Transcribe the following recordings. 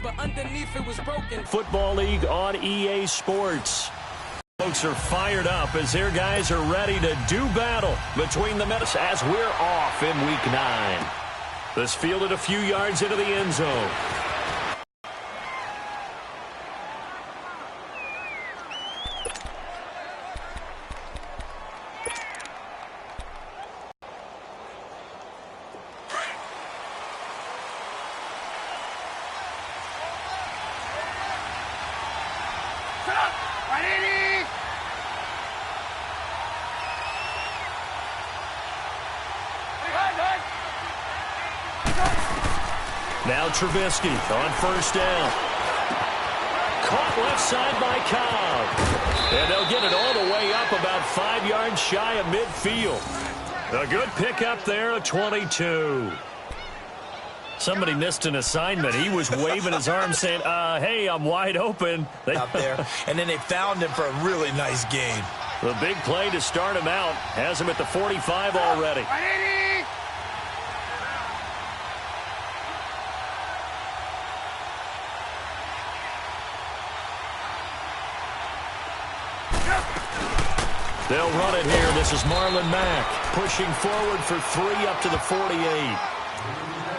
but underneath it was broken. Football League on EA Sports. Folks are fired up as their guys are ready to do battle between the Menace as we're off in Week 9. This fielded a few yards into the end zone. Now Trubisky on first down. Caught left side by Cobb. And they'll get it all the way up about 5 yards shy of midfield. A good pickup there at 22. Somebody missed an assignment. He was waving his arm saying, hey, I'm wide open. Out there. And then they found him for a really nice gain. The big play to start him out. Has him at the 45 already. They'll run it here. This is Marlon Mack pushing forward for 3 up to the 48.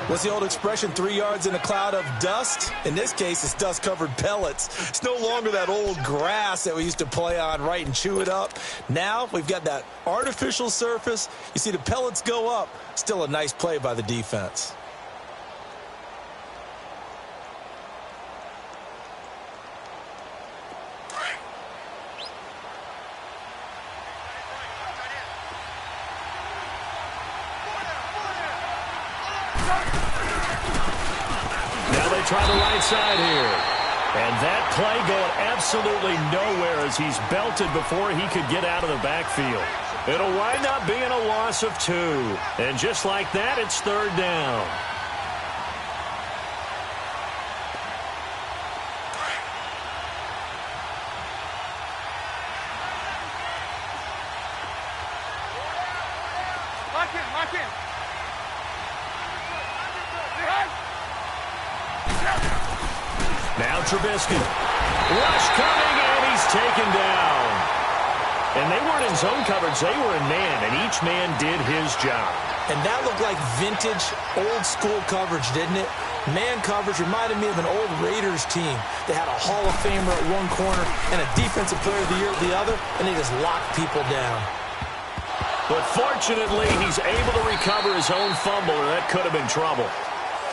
What's the old expression, 3 yards in a cloud of dust? In this case, it's dust-covered pellets. It's no longer that old grass that we used to play on, right, and chew it up. Now we've got that artificial surface. You see the pellets go up. Still a nice play by the defense. Try the right side here. And that play going absolutely nowhere as he's belted before he could get out of the backfield. It'll wind up being a loss of 2. And just like that, it's third down. Lock in. Now Trubisky. Rush coming, and he's taken down. And they weren't in zone coverage. They were in man, and each man did his job. And that looked like vintage, old-school coverage, didn't it? Man coverage reminded me of an old Raiders team. They had a Hall of Famer at one corner and a Defensive Player of the Year at the other, and they just locked people down. But fortunately, he's able to recover his own fumble, or that could have been trouble.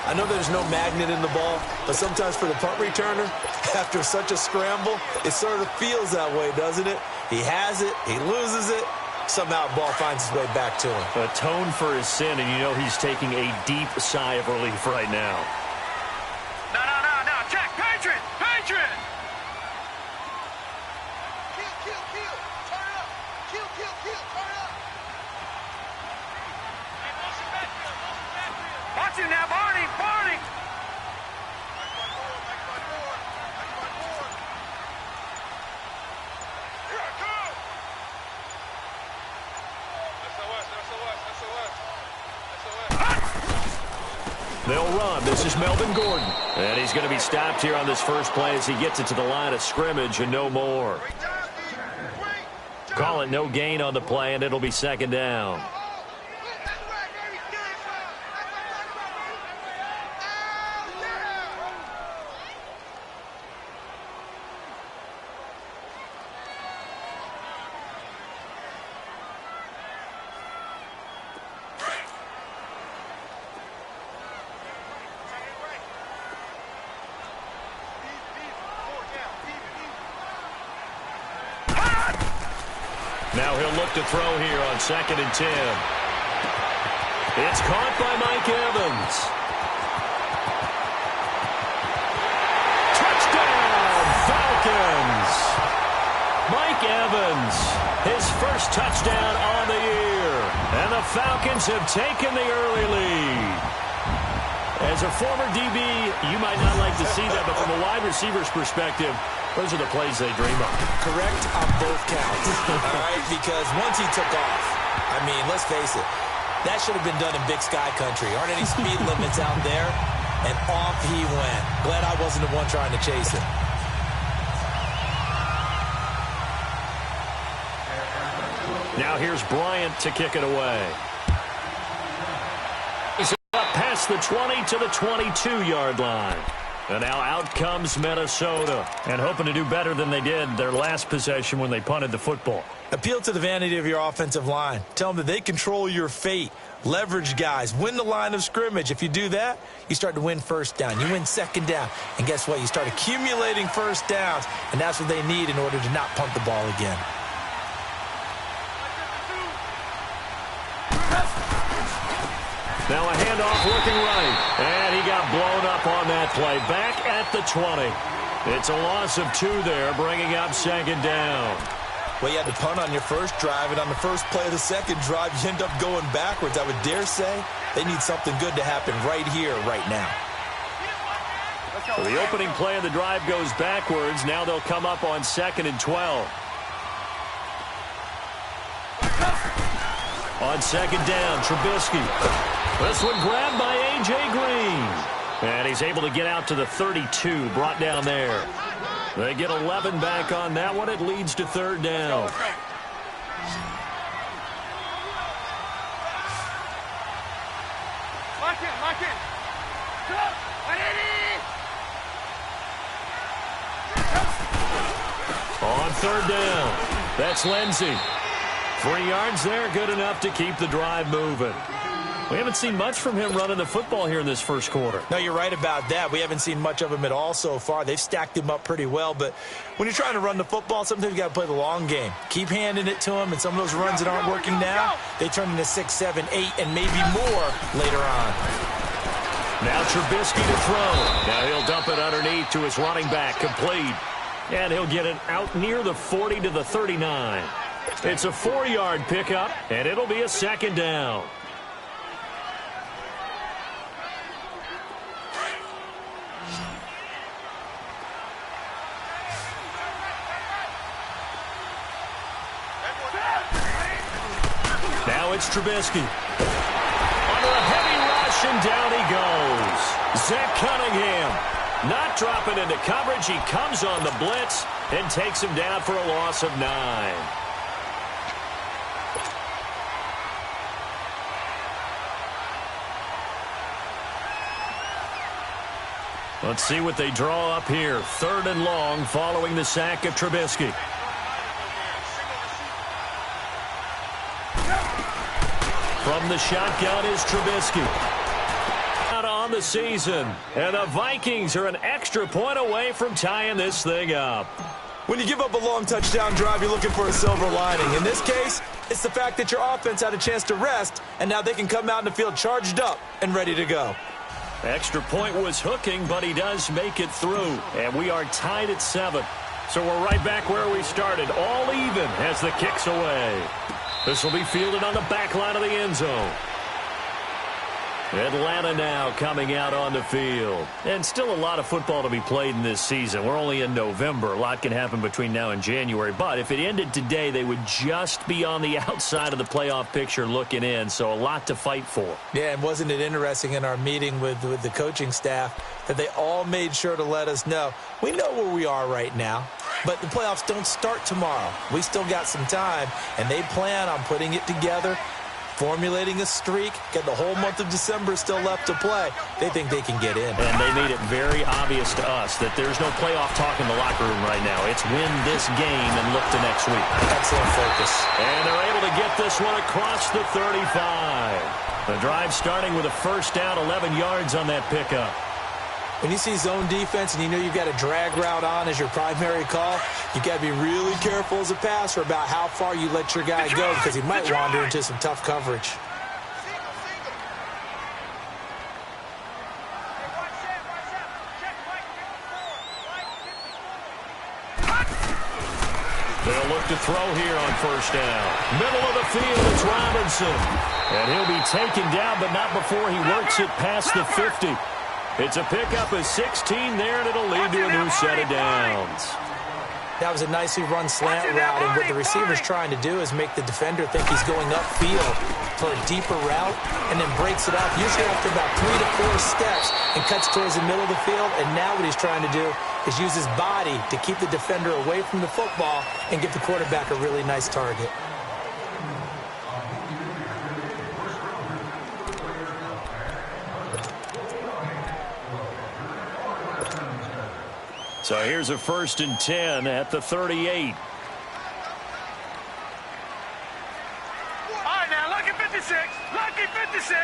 I know there's no magnet in the ball, but sometimes for the punt returner, after such a scramble, it sort of feels that way, doesn't it? He has it, he loses it, somehow the ball finds its way back to him. Atone for his sin, and you know he's taking a deep sigh of relief right now. No. Check. Patriot. Kill. Turn up. Kill. Turn up. Watch it now, Barney. They'll run. This is Melvin Gordon. And he's going to be stopped here on this first play as he gets it to the line of scrimmage and no more. Call it no gain on the play, and it'll be second down. Now he'll look to throw here on 2nd and 10. It's caught by Mike Evans. Touchdown, Falcons! Mike Evans, his first touchdown on the year. And the Falcons have taken the early lead. As a former DB, you might not like to see that, but from a wide receiver's perspective, those are the plays they dream of. Correct on both counts. All right, because once he took off, I mean, let's face it, that should have been done in Big Sky country. Aren't any speed limits out there? and off he went. Glad I wasn't the one trying to chase him. Now here's Bryant to kick it away. He's up past the 20 to the 22-yard line. And now out comes Minnesota, and hoping to do better than they did their last possession when they punted the football. Appeal to the vanity of your offensive line. Tell them that they control your fate. Leverage guys. Win the line of scrimmage. If you do that, you start to win first down. You win second down. And guess what? You start accumulating first downs, and that's what they need in order to not punt the ball again. Now a handoff looking right. And he got blown up on that play. Back at the 20. It's a loss of 2 there, bringing up second down. Well, you had to punt on your first drive, and on the first play of the second drive, you end up going backwards. I would dare say they need something good to happen right here, right now. So the opening play of the drive goes backwards. Now they'll come up on 2nd and 12. On second down, Trubisky. This one grabbed by A.J. Green. And he's able to get out to the 32, brought down there. They get 11 back on that one. It leads to 3rd down. Lock in, lock in. On 3rd down, that's Lindsey. 3 yards there, good enough to keep the drive moving. We haven't seen much from him running the football here in this first quarter. No, you're right about that. We haven't seen much of him at all so far. They've stacked him up pretty well, but when you're trying to run the football, sometimes you got to play the long game. Keep handing it to him, and some of those runs that aren't working now, they turn into 6, 7, 8, and maybe more later on. Now Trubisky to throw. Now he'll dump it underneath to his running back, complete. And he'll get it out near the 40 to the 39. It's a 4-yard pickup, and it'll be a 2nd down. Now it's Trubisky. Under a heavy rush, and down he goes. Zach Cunningham not dropping into coverage. He comes on the blitz and takes him down for a loss of 9. Let's see what they draw up here. 3rd and long following the sack of Trubisky. From the shotgun is Trubisky. Out on the season. And the Vikings are an extra point away from tying this thing up. When you give up a long touchdown drive, you're looking for a silver lining. In this case, it's the fact that your offense had a chance to rest, and now they can come out in the field charged up and ready to go. Extra point was hooking, but he does make it through. And we are tied at 7. So we're right back where we started. All even as the kick's away. This will be fielded on the back line of the end zone. Atlanta now coming out on the field. And still a lot of football to be played in this season. We're only in November. A lot can happen between now and January. But if it ended today, they would just be on the outside of the playoff picture looking in. So a lot to fight for. Yeah, and wasn't it interesting in our meeting with the coaching staff that they all made sure to let us know, we know where we are right now, but the playoffs don't start tomorrow. We still got some time, and they plan on putting it together, formulating a streak, get the whole month of December still left to play. They think they can get in. And they made it very obvious to us that there's no playoff talk in the locker room right now. It's win this game and look to next week. Excellent focus. And they're able to get this one across the 35. The drive starting with a 1st down, 11 yards on that pickup. When you see zone defense and you know you've got a drag route on as your primary call, you've got to be really careful as a passer about how far you let your guy go because he might wander into some tough coverage. They'll look to throw here on 1st down. Middle of the field, it's Robinson. And he'll be taken down, but not before he works it past the 50. It's a pickup of 16 there, and it'll lead to a new set of downs. That was a nicely run slant route, and what the receiver's trying to do is make the defender think he's going upfield for a deeper route, and then breaks it up, usually after about 3 to 4 steps, and cuts towards the middle of the field. And now what he's trying to do is use his body to keep the defender away from the football and give the quarterback a really nice target. So here's a 1st and 10 at the 38. All right, now, lucky 56. Lucky 56.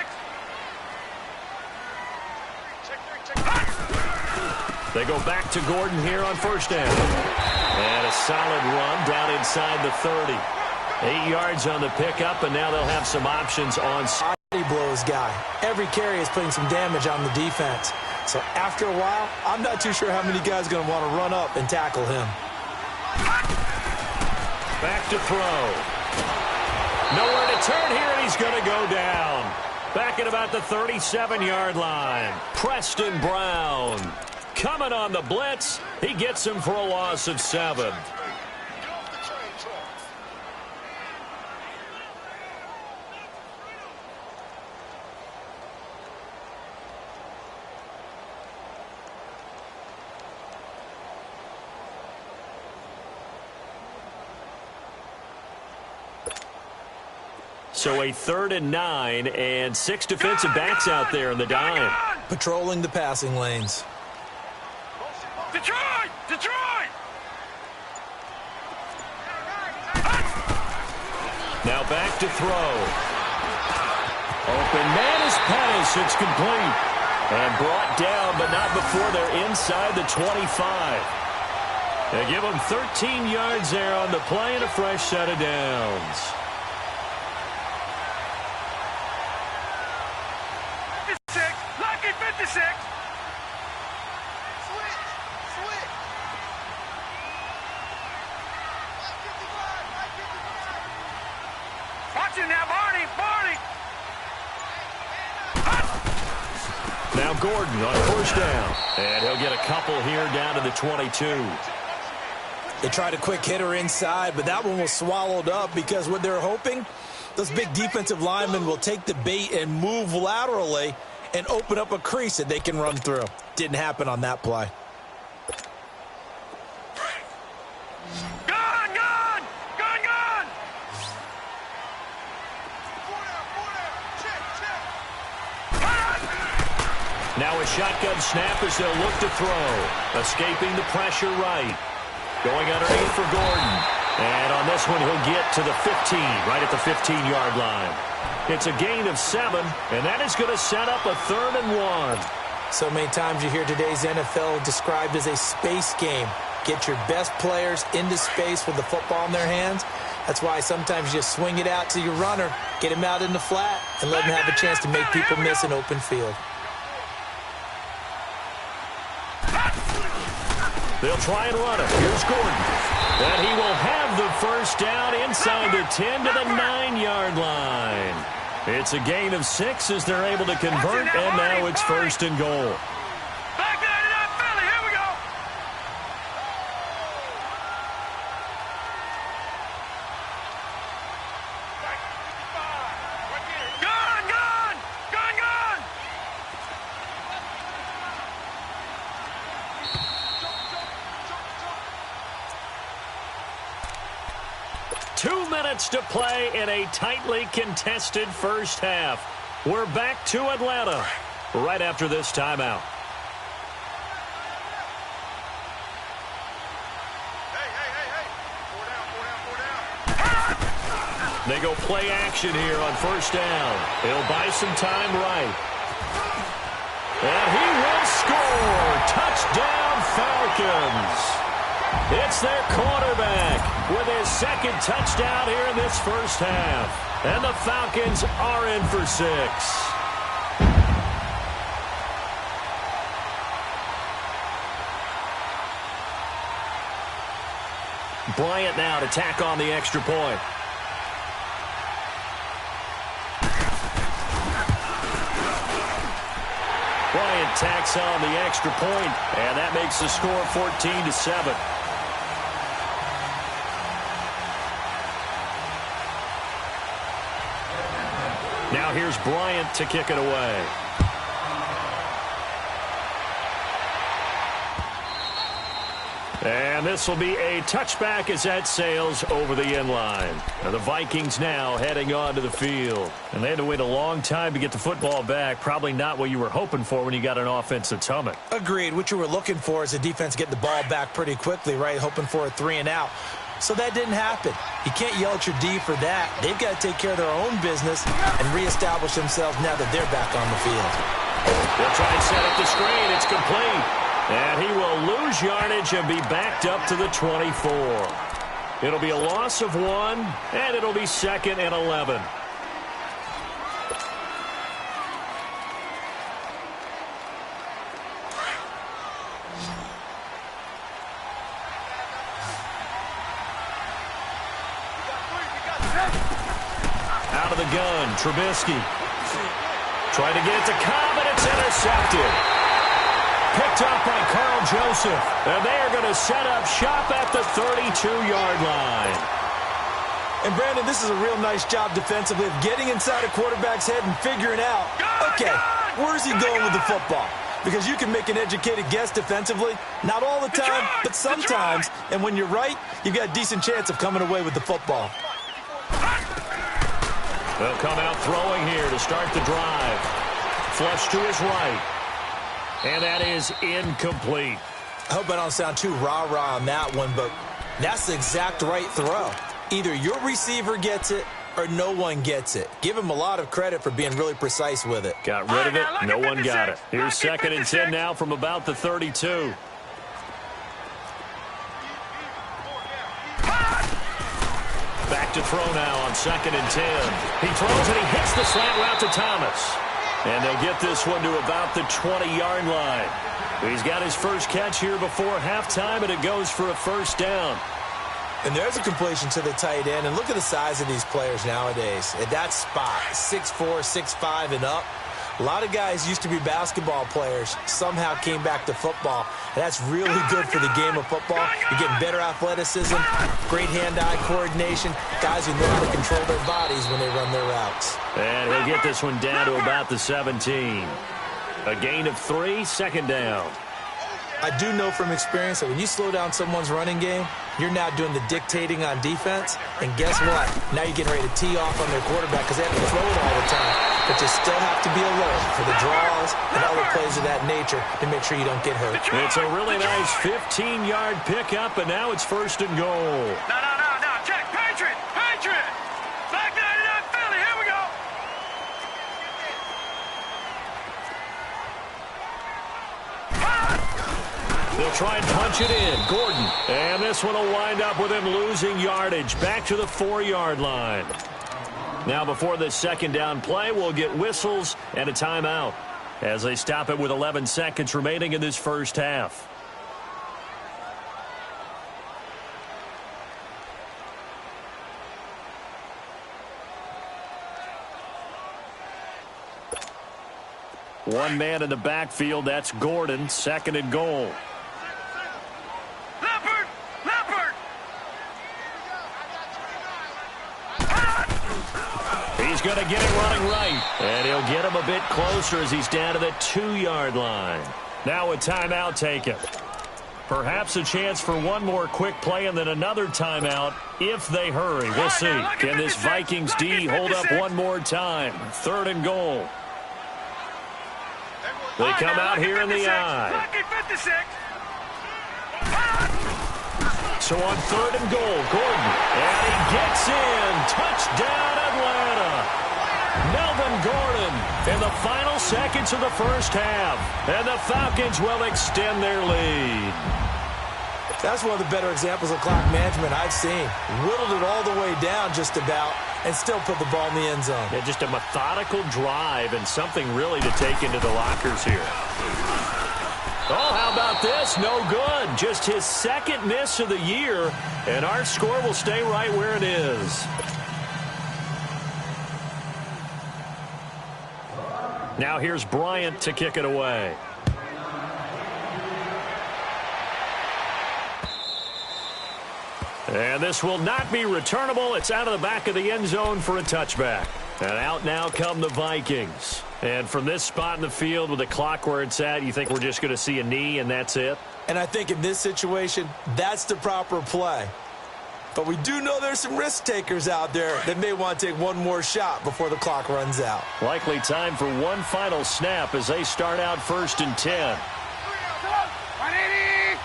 They go back to Gordon here on 1st down. And a solid run down inside the 30. 8 yards on the pickup, and now they'll have some options on. Body blows guy. Every carry is putting some damage on the defense. So after a while, I'm not too sure how many guys are going to want to run up and tackle him. Back to throw. Nowhere to turn here, and he's going to go down. Back at about the 37-yard line. Preston Brown coming on the blitz. He gets him for a loss of 7. So a 3rd and 9, and 6 defensive backs out there in the dime. Patrolling the passing lanes. Detroit! Detroit! Now back to throw. Open man is Pettis. It's complete. And brought down, but not before they're inside the 25. They give them 13 yards there on the play and a fresh set of downs. 56. Lucky 56. Switch. Switch. Watch it now, Barney. Barney. Now Gordon on 1st down. And he'll get a couple here down to the 22. They tried a quick hitter inside, but that one was swallowed up because what they're hoping, those big defensive linemen will take the bait and move laterally and open up a crease that they can run through. Didn't happen on that play. Gone, gone. Gone, gone. 4 down, 4 down. Check, check. Now a shotgun snap as they'll look to throw. Escaping the pressure right. Going underneath for Gordon. And on this one, he'll get to the 15, right at the 15-yard line. It's a gain of 7, and that is going to set up a 3rd and 1. So many times you hear today's NFL described as a space game. Get your best players into space with the football in their hands. That's why sometimes you just swing it out to your runner, get him out in the flat, and let him have a chance to make people miss an open field. They'll try and run it. Here's Gordon. And he will have the 1st down inside the 10 to the 9-yard line. It's a gain of 6 as they're able to convert, and now it's 1st and goal. Back that it up, Philly. Here we go. Gone, gone. Gone, gone. 2 minutes to play in a tightly contested 1st half. We're back to Atlanta right after this timeout. Hey. 4 down. They go play action here on 1st down. He'll buy some time right. And he will score. Touchdown Falcons. It's their quarterback with his 2nd touchdown here in this 1st half. And the Falcons are in for 6. Bryant now to tack on the extra point. Bryant tacks on the extra point, and that makes the score 14-7. Now here's Bryant to kick it away. And this will be a touchback as that sails over the end line. Now the Vikings now heading onto the field. And they had to wait a long time to get the football back. Probably not what you were hoping for when you got an offense that's humming. Agreed. What you were looking for is the defense getting the ball back pretty quickly, right? Hoping for a 3-and-out. So that didn't happen. You can't yell at your D for that. They've got to take care of their own business and reestablish themselves now that they're back on the field. They'll try and set up the screen. It's complete. And he will lose yardage and be backed up to the 24. It'll be a loss of 1, and it'll be 2nd and 11. Out of the gun, Trubisky. Trying to get it to Cobb, and it's intercepted. Picked up by Carl Joseph. And they are going to set up shop at the 32-yard line. And, Brandon, this is a real nice job defensively of getting inside a quarterback's head and figuring out, okay, where's he going with the football? Because you can make an educated guess defensively, not all the time, but sometimes. And when you're right, you've got a decent chance of coming away with the football. They'll come out throwing here to start the drive. Flush to his right. And that is incomplete. I hope I don't sound too rah-rah on that one, but that's the exact right throw. Either your receiver gets it or no one gets it. Give him a lot of credit for being really precise with it. Got rid of it. No one got it. Here's 2nd and 10 now from about the 32. Back to throw now on 2nd and 10. He throws and he hits the slant route to Thomas. And they'll get this one to about the 20-yard line. He's got his first catch here before halftime, and it goes for a first down. And there's a completion to the tight end. And look at the size of these players nowadays. At that spot, 6'4", 6'5", and up. A lot of guys used to be basketball players, somehow came back to football. And that's really good for the game of football. You're getting better athleticism, great hand-eye coordination, guys who know how to control their bodies when they run their routes. And he'll get this one down to about the 17. A gain of 3, 2nd down. I do know from experience that when you slow down someone's running game, you're now doing the dictating on defense. And guess what? Now you're getting ready to tee off on their quarterback because they have to throw it all the time. But you still have to be alert for the draws and other plays of that nature to make sure you don't get hurt. It's a really nice 15-yard pickup, and now it's 1st and goal. No. Check. Patriot. Flag 99 Philly. Here we go. They'll try and punch it in. Gordon. And this one will wind up with him losing yardage. Back to the 4-yard line. Now before this 2nd down play, we'll get whistles and a timeout as they stop it with 11 seconds remaining in this first half. One man in the backfield, that's Gordon, 2nd and goal. Leopard! He's going to get it running right. And he'll get him a bit closer as he's down to the 2-yard line. Now a timeout taken. Perhaps a chance for one more quick play and then another timeout if they hurry. We'll see. Can this Vikings D hold up one more time? 3rd and goal. They come out here in the eye. So on 3rd and goal, Gordon. And he gets in. Touchdown, Atlanta. Melvin Gordon in the final seconds of the first half. And the Falcons will extend their lead. That's one of the better examples of clock management I've seen. Whittled it all the way down just about and still put the ball in the end zone. Yeah, just a methodical drive and something really to take into the lockers here. Oh, how about this? No good. Just his 2nd miss of the year, and our score will stay right where it is. Now here's Bryant to kick it away. And this will not be returnable. It's out of the back of the end zone for a touchback. And out now come the Vikings. And from this spot in the field with the clock where it's at, you think we're just going to see a knee and that's it? And I think in this situation, that's the proper play. But we do know there's some risk takers out there that may want to take one more shot before the clock runs out. Likely time for one final snap as they start out 1st and 10. 180.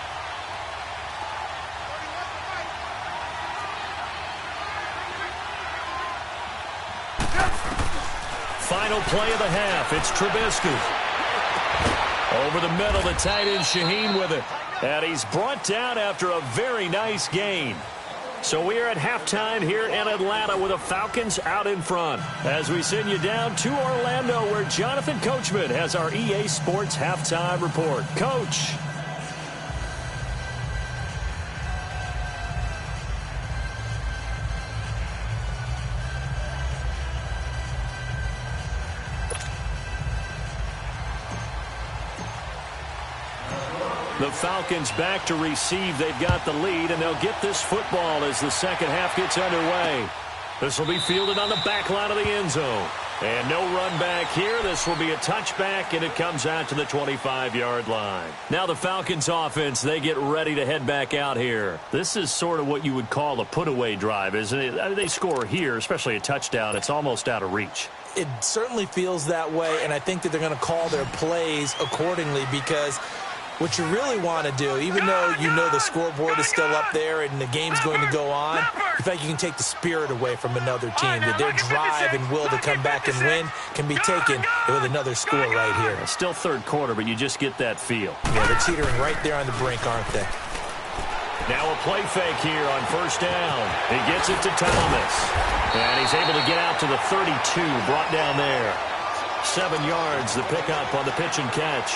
Final play of the half. It's Trubisky. Over the middle, the tight end Shaheen with it. And he's brought down after a very nice gain. So we are at halftime here in Atlanta with the Falcons out in front. As we send you down to Orlando where Jonathan Coachman has our EA Sports halftime report. Coach. The Falcons back to receive. They've got the lead, and they'll get this football as the second half gets underway. This will be fielded on the back line of the end zone. And no run back here. This will be a touchback, and it comes out to the 25-yard line. Now the Falcons offense, they get ready to head back out here. This is sort of what you would call a put-away drive, isn't it? I mean, they score here, especially a touchdown. It's almost out of reach. It certainly feels that way, and I think that they're going to call their plays accordingly because what you really want to do, even though you know the scoreboard is still up there and the game's going to go on, in fact, you can take the spirit away from another team. That their drive and will to come back and win can be taken with another score right here. It's still third quarter, but you just get that feel. Yeah, they're teetering right there on the brink, aren't they? Now a play fake here on 1st down. He gets it to Thomas. And he's able to get out to the 32, brought down there. 7 yards, the pickup on the pitch and catch.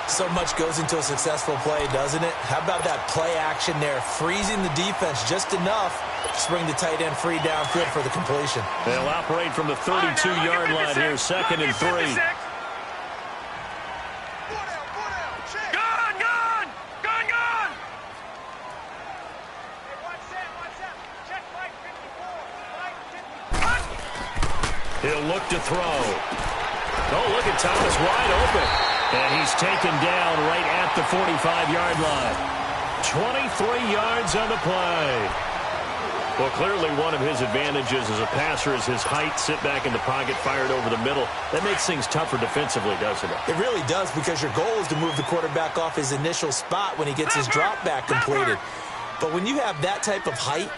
So much goes into a successful play, doesn't it? How about that play action there, freezing the defense just enough to bring the tight end free downfield for the completion. They'll operate from the 32-yard line here, 2nd and 3. He'll look to throw. Oh, look at Thomas wide open. And he's taken down right at the 45-yard line. 23 yards on the play. Well, clearly one of his advantages as a passer is his height. Sit back in the pocket, fired over the middle. That makes things tougher defensively, doesn't it? It really does, because your goal is to move the quarterback off his initial spot when he gets his drop back completed. But when you have that type of height,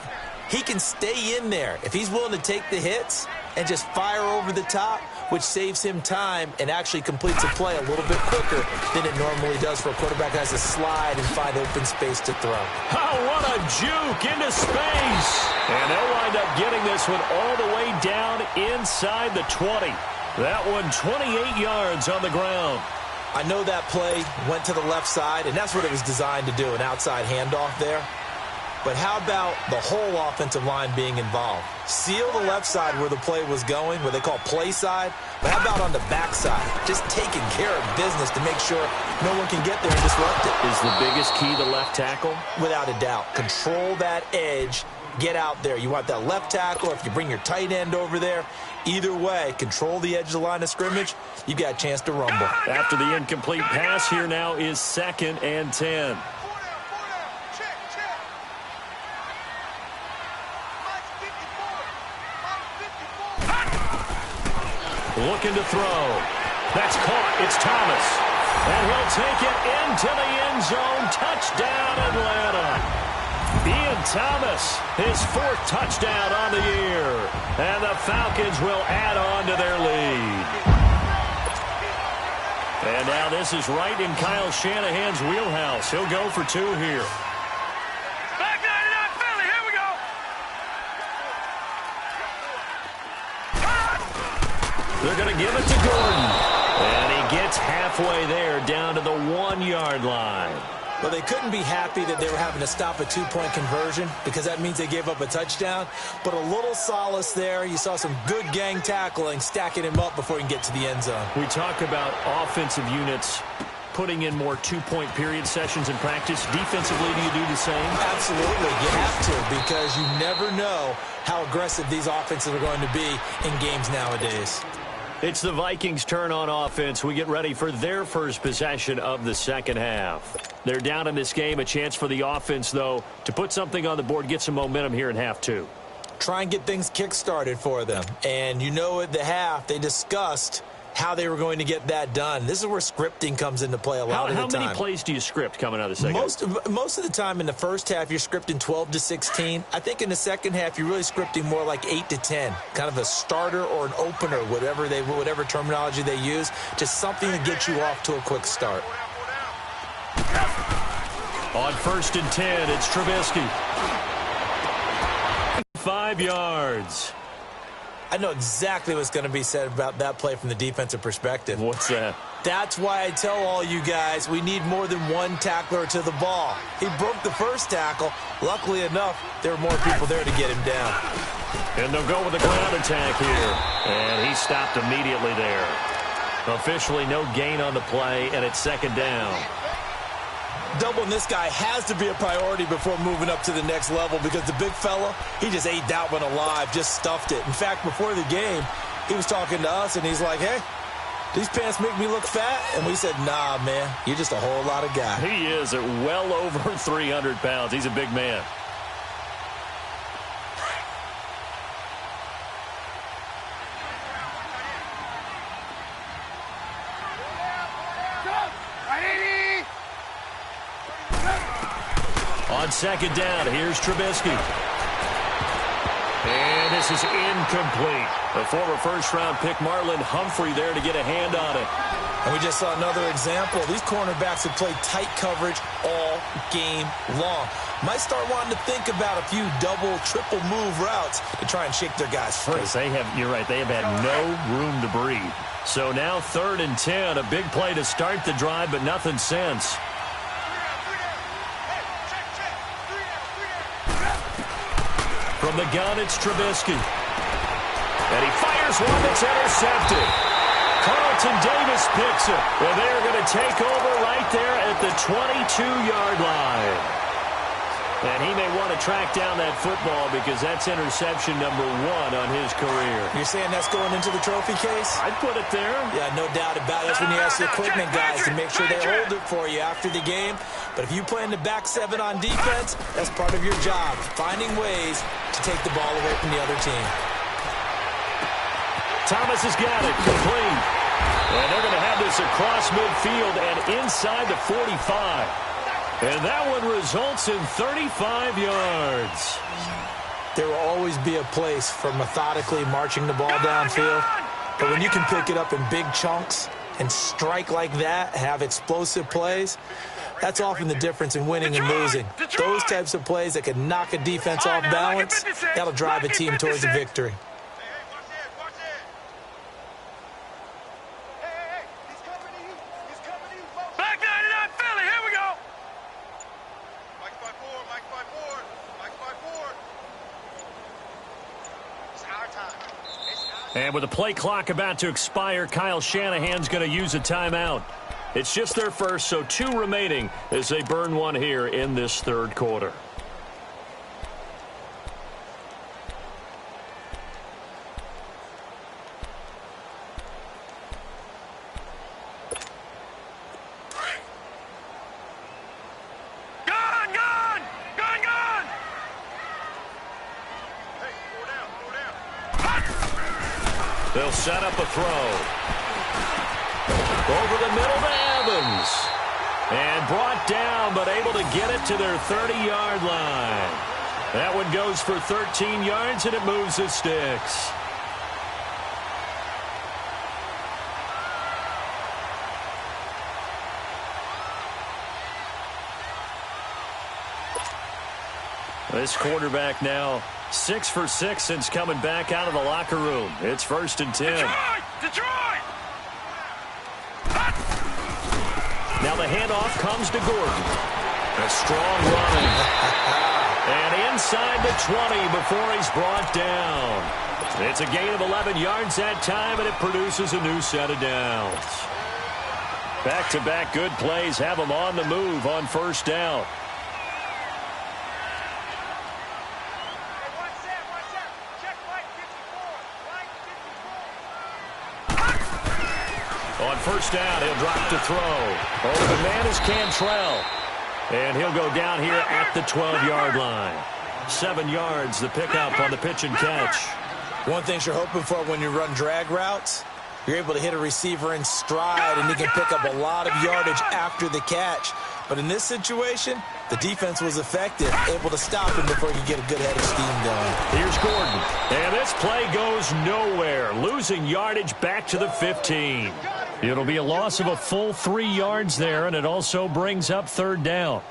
he can stay in there. If he's willing to take the hits and just fire over the top, which saves him time and actually completes a play a little bit quicker than it normally does for a quarterback that has to slide and find open space to throw. Oh, what a juke into space. And they'll wind up getting this one all the way down inside the 20. That one 28 yards on the ground. I know that play went to the left side, and that's what it was designed to do, an outside handoff there. But how about the whole offensive line being involved? Seal the left side where the play was going, what they call play side. But how about on the back side? Just taking care of business to make sure no one can get there and disrupt it. Is the biggest key the left tackle? Without a doubt. Control that edge. Get out there. You want that left tackle, if you bring your tight end over there. Either way, control the edge of the line of scrimmage. You got a chance to rumble. After the incomplete pass, here now is 2nd and 10. Looking to throw. That's caught. It's Thomas. And he'll take it into the end zone. Touchdown, Atlanta. Ian Thomas, his 4th touchdown on the year. And the Falcons will add on to their lead. And now this is right in Kyle Shanahan's wheelhouse. He'll go for 2 here. They're going to give it to Gordon. And he gets halfway there down to the 1-yard line. Well, they couldn't be happy that they were having to stop a 2-point conversion because that means they gave up a touchdown. But a little solace there. You saw some good gang tackling, stacking him up before he can get to the end zone. We talk about offensive units putting in more two-point period sessions in practice? Defensively, do you do the same? Absolutely. You have to, because you never know how aggressive these offenses are going to be in games nowadays. It's the Vikings' turn on offense. We get ready for their first possession of the second half. They're down in this game. A chance for the offense, though, to put something on the board, get some momentum here in half two. Try and get things kick-started for them. And you know at the half, they discussed how they were going to get that done. This is where scripting comes into play a lot of the time. How many plays do you script coming out of the second? Most of the time in the first half, you're scripting 12 to 16. I think in the second half, you're really scripting more like 8 to 10. Kind of a starter or an opener, whatever terminology they use. Just something to get you off to a quick start. On 1st and 10, it's Trubisky. 5 yards. I know exactly what's going to be said about that play from the defensive perspective. What's that? That's why I tell all you guys we need more than one tackler to the ball. He broke the first tackle. Luckily enough, there were more people there to get him down. And they'll go with a ground attack here. And he stopped immediately there. Officially no gain on the play, and it's second down. Doubling this guy has to be a priority before moving up to the next level, because the big fella, he just ate that one alive, just stuffed it. In fact, before the game, he was talking to us, and he's like, hey, these pants make me look fat? And we said, nah, man, you're just a whole lot of guy. He is at well over 300 pounds. He's a big man. On second down, here's Trubisky. And this is incomplete. The former first-round pick, Marlon Humphrey, there to get a hand on it. And we just saw another example. These cornerbacks have played tight coverage all game long. Might start wanting to think about a few double, triple move routes to try and shake their guys free. You're right, they have had no room to breathe. So now 3rd and 10, a big play to start the drive, but nothing since. From the gun, it's Trubisky. And he fires one that's intercepted. Carlton Davis picks it. Well, they're going to take over right there at the 22-yard line. And he may want to track down that football, because that's interception number 1 on his career. You're saying that's going into the trophy case? I'd put it there. Yeah, no doubt about it. That's when you ask the equipment guys to make sure they hold it for you after the game. But if you play in the back 7 on defense, that's part of your job, finding ways to take the ball away from the other team. Thomas has got it, complete. And they're going to have this across midfield and inside the 45. And that one results in 35 yards. There will always be a place for methodically marching the ball downfield. But when you can pick it up in big chunks and strike like that, have explosive plays, that's often the difference in winning and losing. Those types of plays that can knock a defense off balance, that'll drive a team towards a victory. And with the play clock about to expire, Kyle Shanahan's going to use a timeout. It's just their first, so 2 remaining as they burn one here in this 3rd quarter. They'll set up a throw. Over the middle to Evans. And brought down, but able to get it to their 30-yard line. That one goes for 13 yards, and it moves the sticks. This quarterback now 6 for 6 since coming back out of the locker room. It's 1st and 10. Detroit! Now the handoff comes to Gordon. A strong run. And inside the 20 before he's brought down. It's a gain of 11 yards that time, and it produces a new set of downs. Back-to-back good plays have them on the move on first down. On first down, he'll drop to throw. Oh, the man is Cantrell. And he'll go down here at the 12-yard line. 7 yards, the pickup on the pitch and catch. One thing you're hoping for when you run drag routes, you're able to hit a receiver in stride, and he can pick up a lot of yardage after the catch. But in this situation, the defense was effective, able to stop him before he could get a good head of steam going. Here's Gordon. And this play goes nowhere, losing yardage back to the 15. It'll be a loss of a full 3 yards there, and it also brings up third down.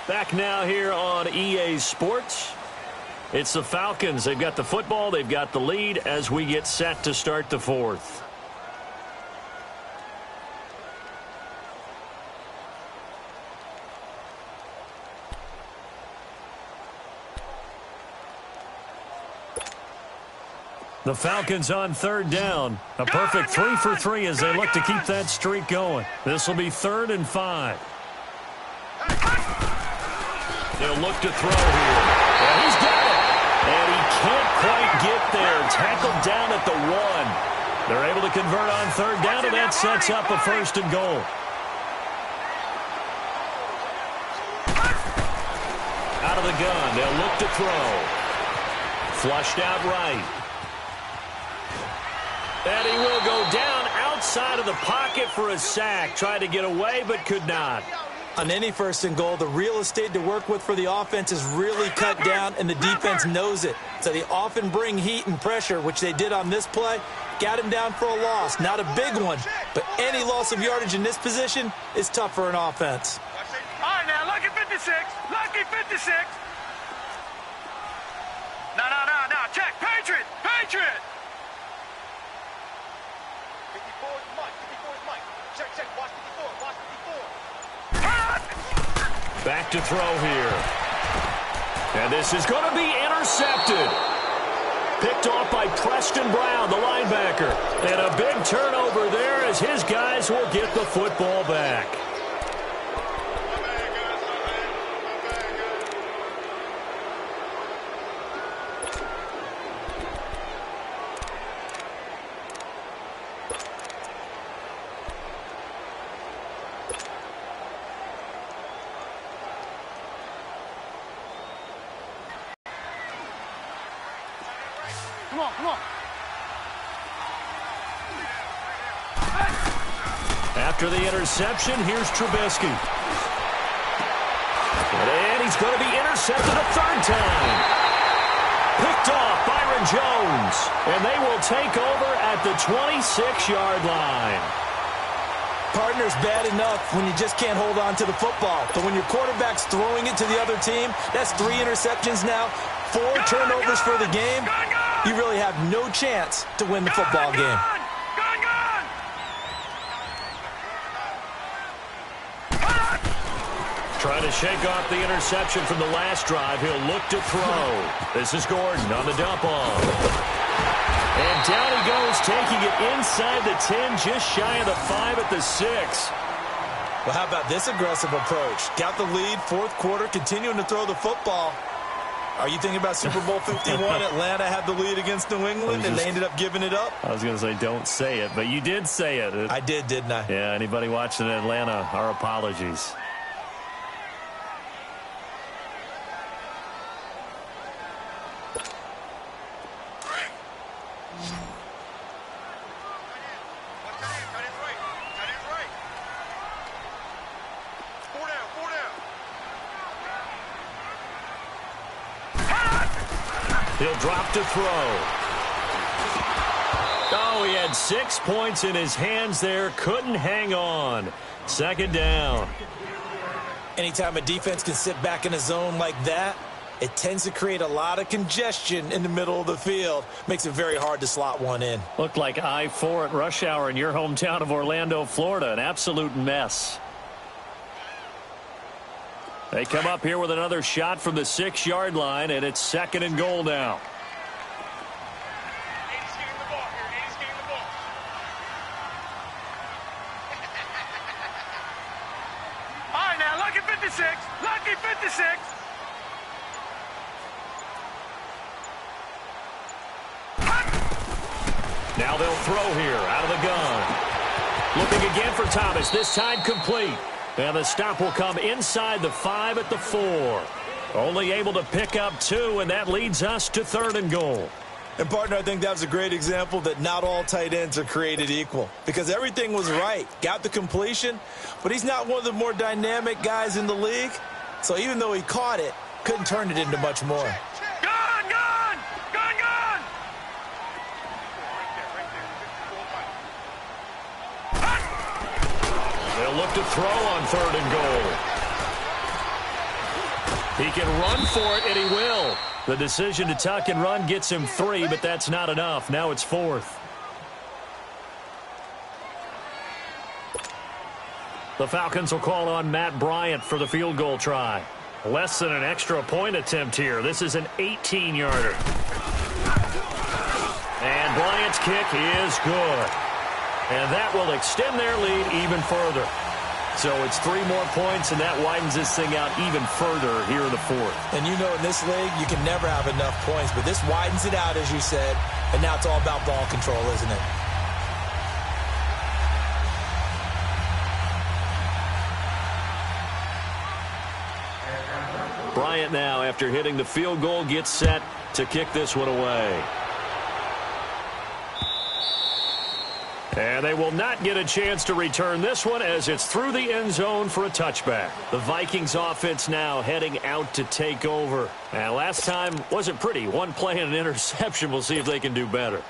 Back now here on EA Sports. It's the Falcons. They've got the football. They've got the lead as we get set to start the fourth. The Falcons on third down. A perfect 3 for 3 as they look to keep that streak going. This will be 3rd and 5. They'll look to throw here. And he's got it. And he can't quite get there. Tackled down at the 1. They're able to convert on third down, and that sets up a 1st and goal. Out of the gun. They'll look to throw. Flushed out right. And he will go down outside of the pocket for a sack. Tried to get away, but could not. On any 1st and goal, the real estate to work with for the offense is really cut down, and the defense knows it. So they often bring heat and pressure, which they did on this play. Got him down for a loss. Not a big one, but any loss of yardage in this position is tough for an offense. All right, now, lucky 56. Lucky 56. No. Check. Patriot. 54 is Mike. 54 is Mike. Check. Watch 54. Watch 54. Back to throw here. And this is going to be intercepted. Picked off by Preston Brown, the linebacker. And a big turnover there as his guys will get the football back. Come on. After the interception, here's Trubisky. And he's going to be intercepted a 3rd time. Picked off Byron Jones. And they will take over at the 26-yard line. Partner's bad enough when you just can't hold on to the football. But when your quarterback's throwing it to the other team, that's 3 interceptions now, 4 turnovers for the game. You really have no chance to win the football game. Gun! Trying to shake off the interception from the last drive. He'll look to throw. This is Gordon on the dump off. And down he goes, taking it inside the 10, just shy of the 5 at the 6. Well, how about this aggressive approach? Got the lead, 4th quarter, continuing to throw the football. Are you thinking about Super Bowl 51? Atlanta had the lead against New England, and they ended up giving it up? I was going to say don't say it, but you did say it. I did, didn't I? Yeah, anybody watching Atlanta, our apologies. He'll drop to throw. Oh, he had 6 points in his hands there. Couldn't hang on. 2nd down. Anytime a defense can sit back in a zone like that, it tends to create a lot of congestion in the middle of the field. Makes it very hard to slot one in. Looked like I-4 at rush hour in your hometown of Orlando, Florida. An absolute mess. They come up here with another shot from the 6-yard line, and it's 2nd and goal now. All right, now, lucky 56. Lucky 56. Now they'll throw here out of the gun. Looking again for Thomas, this time complete. And the stop will come inside the 5 at the 4. Only able to pick up 2, and that leads us to 3rd and goal. And, partner, I think that was a great example that not all tight ends are created equal. Because everything was right. Got the completion, but he's not one of the more dynamic guys in the league. So even though he caught it, couldn't turn it into much more. Gone, gone! Gone, gone! They'll look to throw on 3rd and goal. He can run for it, and he will. The decision to tuck and run gets him 3, but that's not enough. Now it's 4th. The Falcons will call on Matt Bryant for the field goal try. Less than an extra point attempt here. This is an 18-yarder. And Bryant's kick is good. And that will extend their lead even further. So it's 3 more points, and that widens this thing out even further here in the 4th. And you know, in this league, you can never have enough points, but this widens it out, as you said, and now it's all about ball control, isn't it? Bryant now, after hitting the field goal, gets set to kick this one away. And they will not get a chance to return this one as it's through the end zone for a touchback. The Vikings offense now heading out to take over. And last time wasn't pretty. 1 play and an interception. We'll see if they can do better.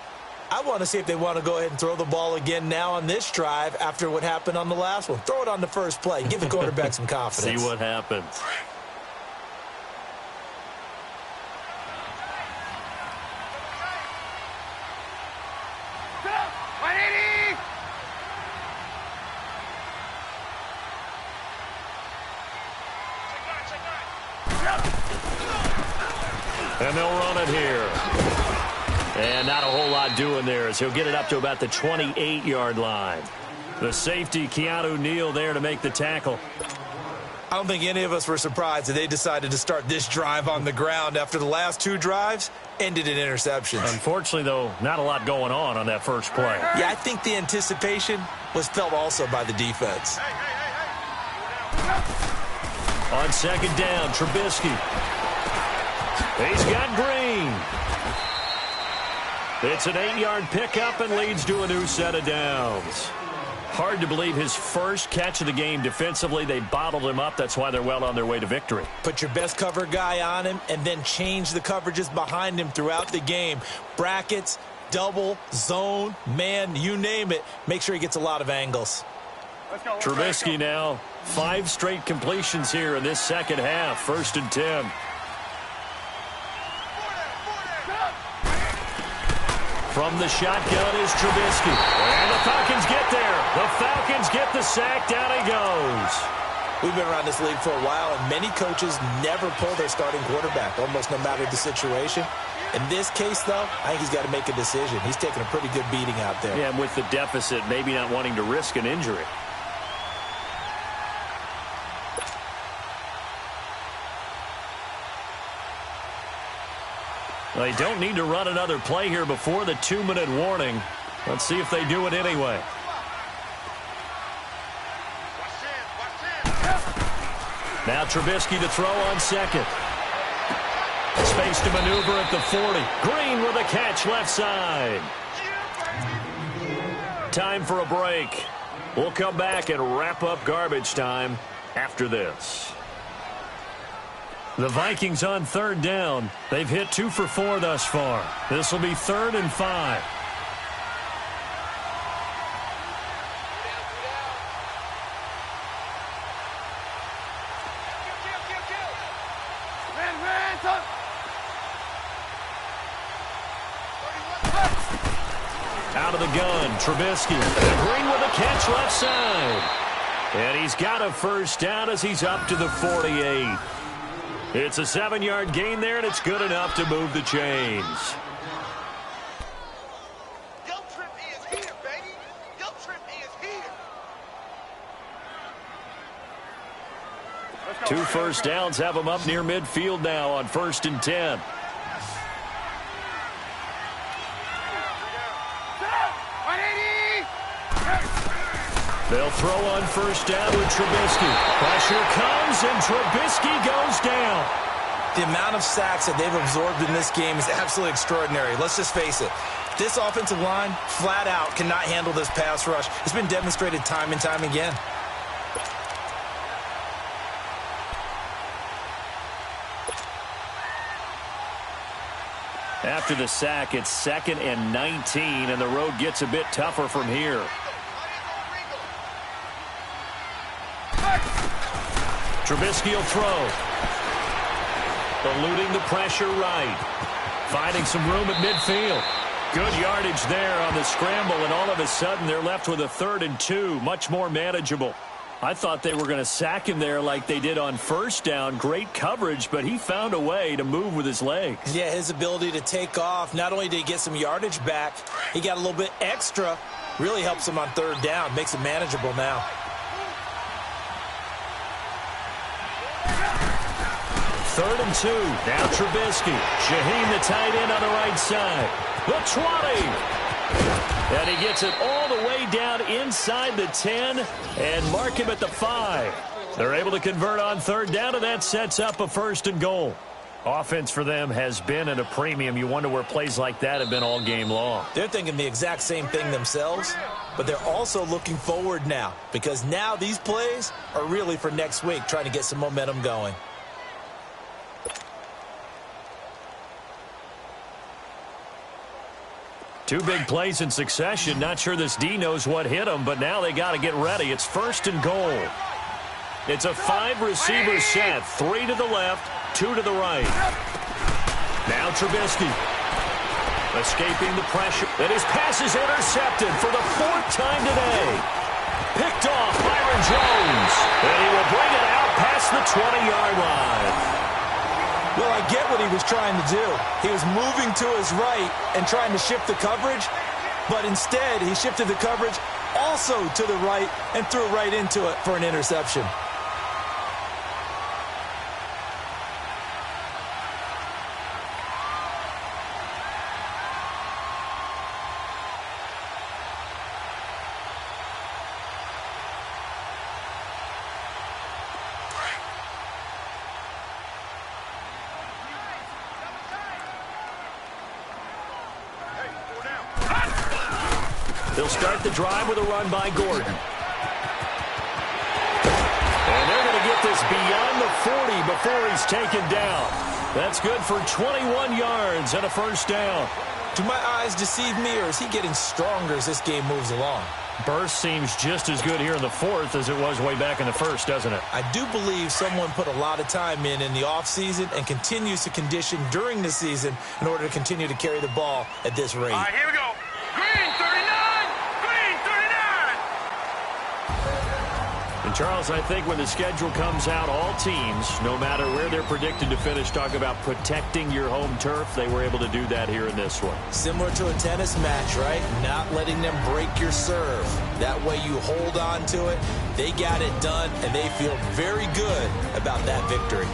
I want to see if they want to go ahead and throw the ball again now on this drive after what happened on the last one. Throw it on the first play. Give the quarterback some confidence. See what happens. And they'll run it here. And not a whole lot doing there as he'll get it up to about the 28-yard line. The safety, Keanu Neal, there to make the tackle. I don't think any of us were surprised that they decided to start this drive on the ground after the last 2 drives ended in interceptions. Unfortunately, though, not a lot going on that first play. Yeah, I think the anticipation was felt also by the defense. On 2nd down, Trubisky. He's got Green. It's an 8-yard pickup and leads to a new set of downs. Hard to believe his first catch of the game defensively. They bottled him up. That's why they're well on their way to victory. Put your best cover guy on him and then change the coverages behind him throughout the game. Brackets, double, zone, man, you name it. Make sure he gets a lot of angles. Trubisky now, 5 straight completions here in this second half. 1st and 10. From the shotgun is Trubisky. And the Falcons get there. The Falcons get the sack. Down he goes. We've been around this league for a while, and many coaches never pull their starting quarterback, almost no matter the situation. In this case, though, I think he's got to make a decision. He's taking a pretty good beating out there. Yeah, and with the deficit, maybe not wanting to risk an injury. They don't need to run another play here before the 2-minute warning. Let's see if they do it anyway. Now Trubisky to throw on 2nd. Space to maneuver at the 40. Green with a catch left side. Time for a break. We'll come back and wrap up garbage time after this. The Vikings on 3rd down. They've hit 2 for 4 thus far. This will be 3rd and 5. Man, talk. Out of the gun, Trubisky. And Green with a catch left side. And he's got a first down as he's up to the 48. It's a 7-yard gain there, and it's good enough to move the chains. Guilt trip is here, baby. Guilt trip is here. 2 first downs have them up near midfield now on 1st and 10. They'll throw on first down with Trubisky. Pressure comes, and Trubisky goes down. The amount of sacks that they've absorbed in this game is absolutely extraordinary. Let's just face it. This offensive line, flat out, cannot handle this pass rush. It's been demonstrated time and time again. After the sack, it's 2nd and 19, and the road gets a bit tougher from here. Trubisky will throw. Eluding the pressure right. Finding some room at midfield. Good yardage there on the scramble, and all of a sudden they're left with a 3rd and 2. Much more manageable. I thought they were going to sack him there like they did on first down. Great coverage, but he found a way to move with his legs. Yeah, his ability to take off. Not only did he get some yardage back, he got a little bit extra. Really helps him on 3rd down. Makes it manageable now. 3rd and 2. Now Trubisky. Shaheen, the tight end, on the right side. The 20. And he gets it all the way down inside the 10 and mark him at the 5. They're able to convert on 3rd down, and that sets up a 1st and goal. Offense for them has been at a premium. You wonder where plays like that have been all game long. They're thinking the exact same thing themselves, but they're also looking forward now because now these plays are really for next week, trying to get some momentum going. Two big plays in succession. Not sure this D knows what hit him, but now they got to get ready. It's 1st and goal. It's a 5-receiver set. 3 to the left, 2 to the right. Now Trubisky. Escaping the pressure. And his pass is intercepted for the 4th time today. Picked off Byron Jones. And he will bring it out past the 20-yard line. Well, I get what he was trying to do. He was moving to his right and trying to shift the coverage, but instead he shifted the coverage also to the right and threw right into it for an interception. They'll start the drive with a run by Gordon. And they're going to get this beyond the 40 before he's taken down. That's good for 21 yards and a 1st down. Do my eyes deceive me, or is he getting stronger as this game moves along? Burst seems just as good here in the 4th as it was way back in the 1st, doesn't it? I do believe someone put a lot of time in the offseason and continues to condition during the season in order to continue to carry the ball at this rate. All right, here we go. Green, 39. Green, 39. And, Charles, I think when the schedule comes out, all teams, no matter where they're predicted to finish, talk about protecting your home turf. They were able to do that here in this one. Similar to a tennis match, right? Not letting them break your serve. That way you hold on to it. They got it done, and they feel very good about that victory.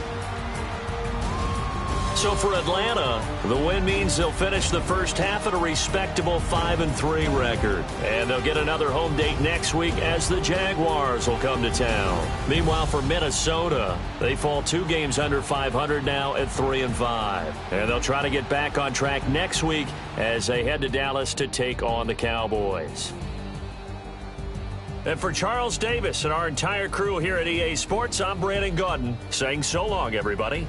So for Atlanta, the win means they'll finish the first half at a respectable 5-3 record. And they'll get another home date next week as the Jaguars will come to town. Meanwhile, for Minnesota, they fall 2 games under 500 now at 3-5. And they'll try to get back on track next week as they head to Dallas to take on the Cowboys. And for Charles Davis and our entire crew here at EA Sports, I'm Brandon Gaudin saying so long, everybody.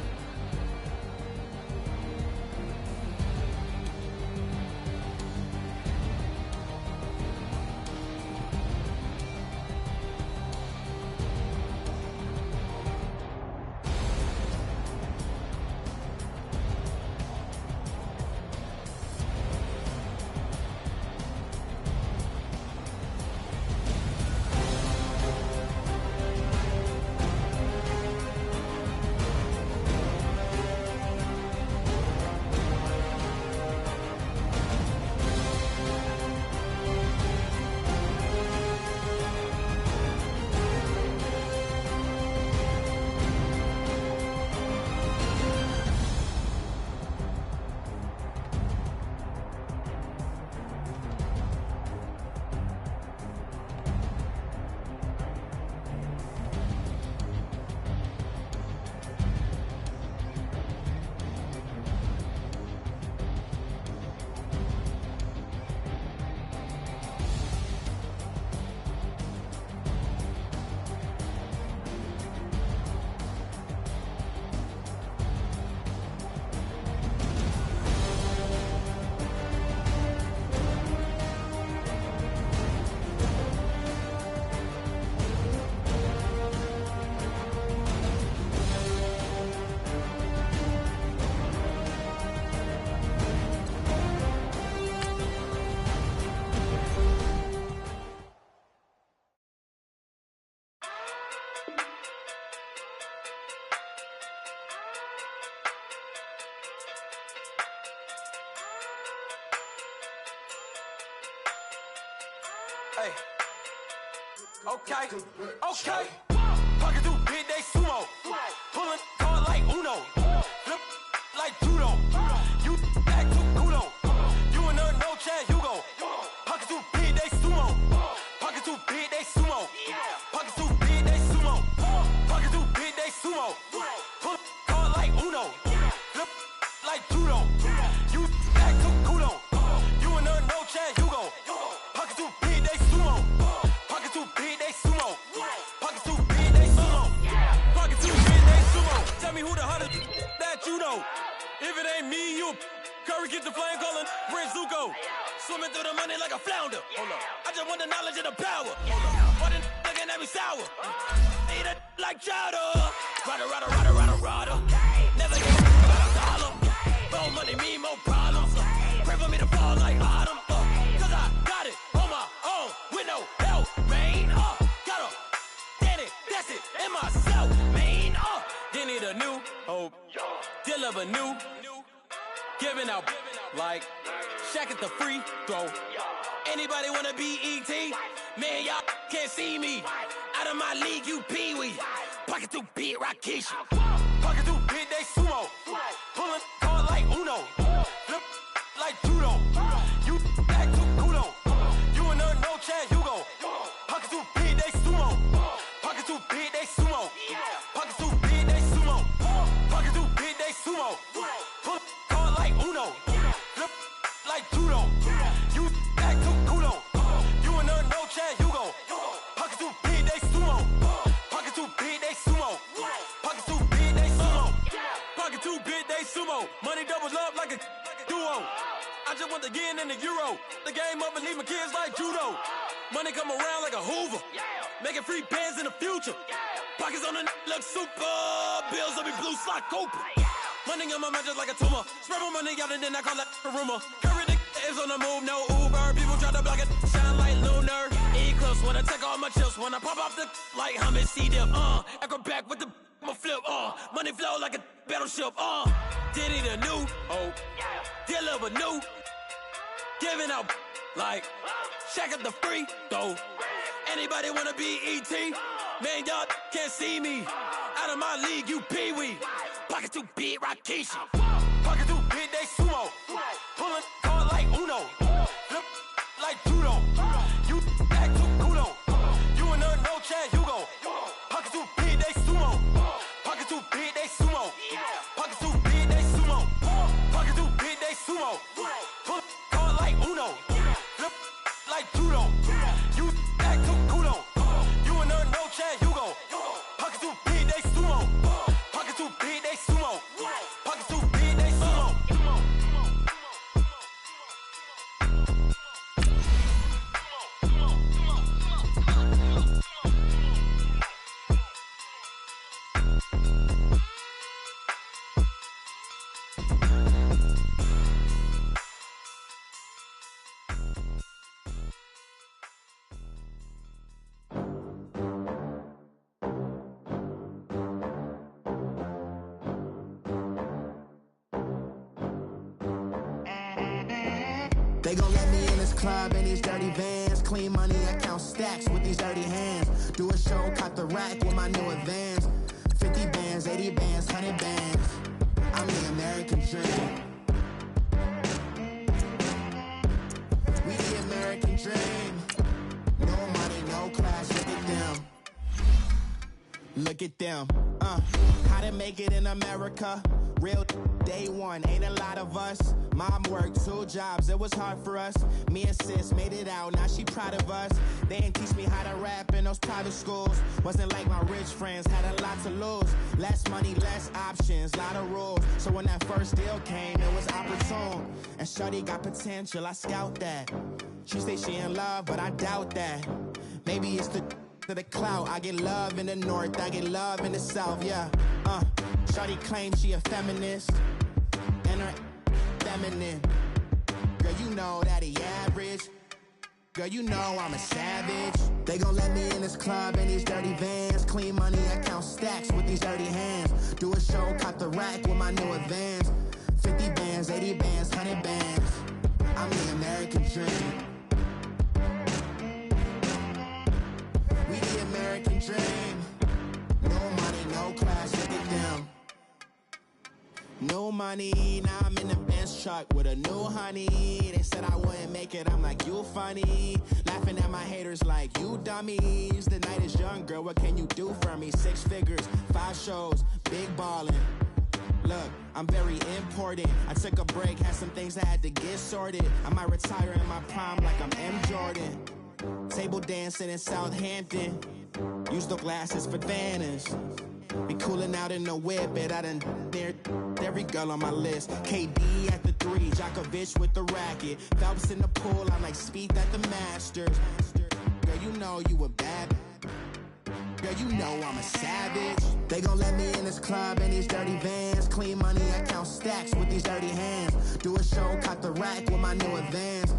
Okay, okay. Pocket too big, they sumo. Pulling card like Uno. Flip like judo. You act too kudo. You and her no Chad Hugo. Pocket too big, they sumo. Pocket too big, they sumo. Pocket too big, they sumo. Pocket too big, they sumo. Pull card like Uno. Flip like judo. You act too kudo. You and her no Chad Hugo. Pocket too big, they sumo. Pocket too big, they sumo. Pocket too big, they sumo. Pocket too big, they sumo. Tell me who the hottest that you know. If it ain't me, you Curry get the flame calling Prince Zuko. Swimming through the money like a flounder. Hold up. I just want the knowledge and the power. Why the looking at me sour? Eat it like chowder. Rada, rada, rada, rada, rada. Never get about a dollar. More money, me, more problems. Pray for me to fall like autumn. Cause I got it on my own with no help, man. Got a Danny, that's it, in myself, man. They need a new hope. Deal of a new. Giving out like Shaq at the free throw. Anybody wanna be E.T.? Man, y'all can't see me. Out of my league, you pee-wee. Pocket too big, Rakishi. Pocket too big, they sumo. Pulling card like Uno. Flip like judo. You act too kudo. You and her no Chad Hugo. Pocket too big, they sumo. Pocket too big, they sumo. Pocket too big, they sumo. Pocket too big, they sumo. Pull card like Uno. Flip like judo. You act too kudo. You and her no Chad Hugo. Pocket too big, they sumo. Pocket too big, they sumo. Pocket too big, they sumo. Pocket too big, they sumo. Money doubles up like a duo. I just want the yen and the euro. The game up and leave my kids like judo. Money come around like a Hoover. Making free bands in the future. Pockets on the look super. Bills on me blue slot Cooper. Money on my mind just like a tumor. Spread my money out and then I call that a rumor. Curry the is on the move, no Uber. People try to block it, shine like lunar. Eclipse when I take all my chips. When I pop off the like hummus C-dip. Acrobat with the I'ma flip. Money flow like a battleship. Diddy the new hope. Deliver new. Giving out like Shaq at the free throw. Anybody wanna be E.T.? Man, y'all can't see me. Out of my league, you pee-wee. Pocket too big, Rakishi. Pocket too big, they sumo. Pulling card like Uno. Flip like judo. You act too kudo. You and her no Chad Hugo. Pocket too big, they sumo. Pocket too big, they sumo. Pocket too big, they sumo. Pocket too big, they sumo. Pull card like Uno. Flip like judo. You act too kudo. You and her no Chad Hugo. Pocket too big, they sumo. Pocket too big, they sumo. Pocket too big, they sumo. They gon' let me in this club in these dirty vans. Clean money, I count stacks with these dirty hands. Do a show, cut the rack with my new advance. 50 bands, 80 bands, 100 bands. I'm the American dream. We the American dream. No money, no class, look at them. Look at them. How to make it in America. Real day one, ain't a lot of us. Mom worked 2 jobs, it was hard for us. Me and sis made it out, now she proud of us. They didn't teach me how to rap in those private schools. Wasn't like my rich friends, had a lot to lose. Less money, less options, lot of rules. So when that first deal came, it was opportune. And shorty got potential, I scout that. She say she in love, but I doubt that. Maybe it's to the clout. I get love in the north, I get love in the south, yeah. Shorty claims she a feminist, and her feminine. Girl, you know that he average. Girl, you know I'm a savage. They gon' let me in this club in these dirty vans. Clean money, I count stacks with these dirty hands. Do a show, cut the rack with my new advance. 50 bands, 80 bands, 100 bands. I'm the American dream. American dream. No money, no class, look at them. No money, now I'm in the Benz truck with a new honey. They said I wouldn't make it, I'm like, you funny. Laughing at my haters like, you dummies. The night is young, girl, what can you do for me? 6 figures, 5 shows, big ballin'. Look, I'm very important. I took a break, had some things I had to get sorted. I might retire in my prime like I'm M. Jordan. Table dancing in Southampton. Use the glasses for Vanish. Be cooling out in the whip, but I done near every girl on my list. KD at the 3, Djokovic with the racket. Phelps in the pool, I'm like Spieth at the Masters. Girl, you know you a bad. Girl, you know I'm a savage. They gon' let me in this club in these dirty vans. Clean money, I count stacks with these dirty hands. Do a show, caught the rack with my new advance.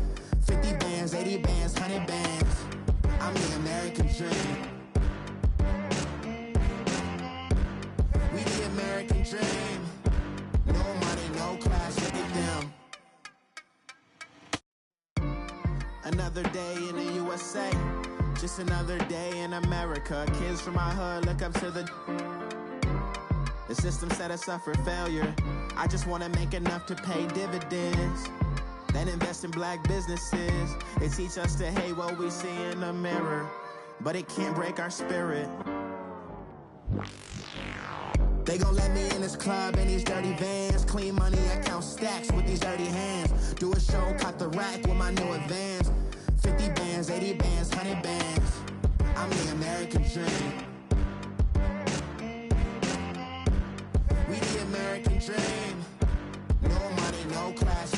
50 bands, 80 bands, 100 bands. I'm the American dream. We the American dream. No money, no class, look at them. Another day in the USA. Just another day in America. Kids from my hood look up to the system set us up for failure. I just wanna make enough to pay dividends. Then invest in black businesses. They teach us to hate what we see in the mirror, but it can't break our spirit. They gon' let me in this club in these dirty vans. Clean money, I count stacks with these dirty hands. Do a show, caught the rack with my new advance. 50 bands, 80 bands, 100 bands. I'm the American dream. We the American dream. No money, no class.